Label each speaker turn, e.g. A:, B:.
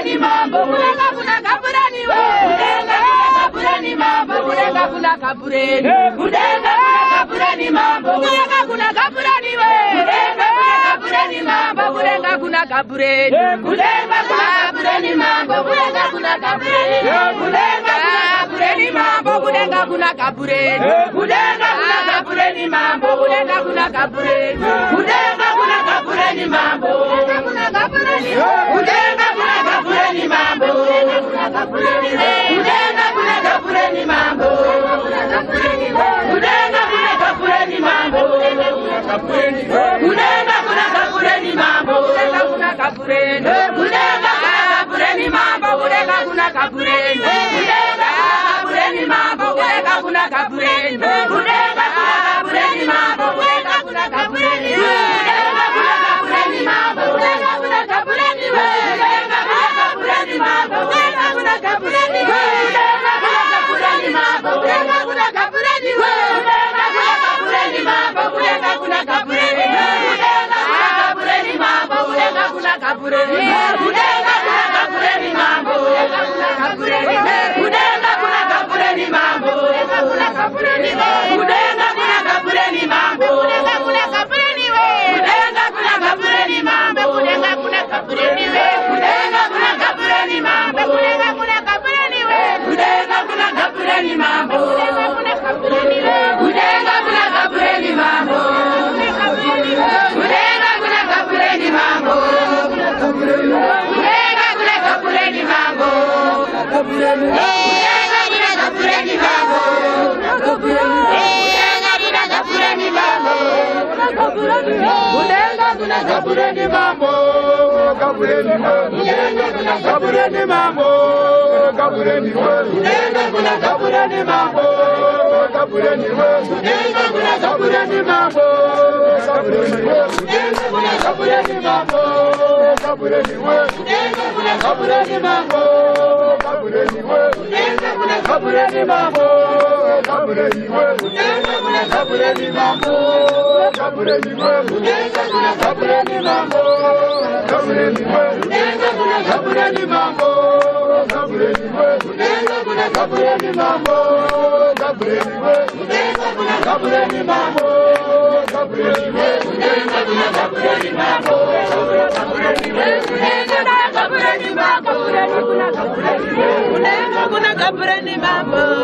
A: kapureni mambo. Kulenga kuna kapureni we. Kulenga kapureni mambo. Kulenga kuna kapureni. Kulenga kapureni mambo. Kulenga kuna kapureni we. Kulenga kapureni mambo. Kulenga kuna kapureni. Kulenga kapureni mambo. Kulenga kuna kapureni. Kulenga kapureni mambo. Kulenga kuna kapureni. Kulenga kapureni mambo. Kulenga kuna kapureni. Kulenga kapureni mambo. Kulenga kapureni. Kulenga kapureni mambo. Kulenga kapureni. Kulenga kapureni mambo. Kulenga kapureni. Kulenga kapureni mambo. Kulenga kapureni. Kulenga kapureni mambo. Kulenga kapureni. Kulenga kapureni mambo. Kulenga kapureni. Kulenga kapureni mambo. Kulenga kapureni. Kulenga kapureni mambo. Kulenga kapureni. Kulenga kapureni mambo. Kulenga kapureni. Kulenga kapureni mambo. Kulenga kapureni. Kulenga kapureni mambo. Kulenga kapureni. Kulenga kapureni mambo. Kulenga kapureni. Kulenga kapureni mambo. Kulenga kapureni. Kulenga kapureni mambo. Kulenga kapureni. Kulenga kapureni mambo. Kulenga kapureni. Kulenga kapureni mambo. Kulenga kapureni. Kulenga kapureni mambo. Kulenga kapureni. Kulenga kapureni mambo. Kulenga kapureni. Kulenga kapureni mambo. Kulenga kapureni. Kulenga kapureni mambo. Kulenga kapureni mambo. Kulenga kapureni mambo. Kulenga kapureni mambo. Kulenga kapureni mambo. Kapureni mambo. Kulenga kapureni mambo. Kapureni mambo. Kulenga kapureni mambo. Kapureni mambo. Kulenga kapureni mambo. Kapureni mambo. Kulenga kapureni mambo. Kapureni mambo. Kulenga kapureni mambo. Kapureni mambo. Kulenga kapureni mambo. Kapureni mambo. Kulenga kapureni mambo. Kapureni mambo. Kulenga kapureni mambo. Kapureni mambo. Kulenga kapureni mambo. Kapureni mambo. Kulenga kapureni mambo. Kapureni mambo. Kulenga kapureni mambo. Kapureni mambo. Kulenga kapureni mambo. Kapureni mambo. Kulenga kapureni mambo. Kulenga kapureni mambo.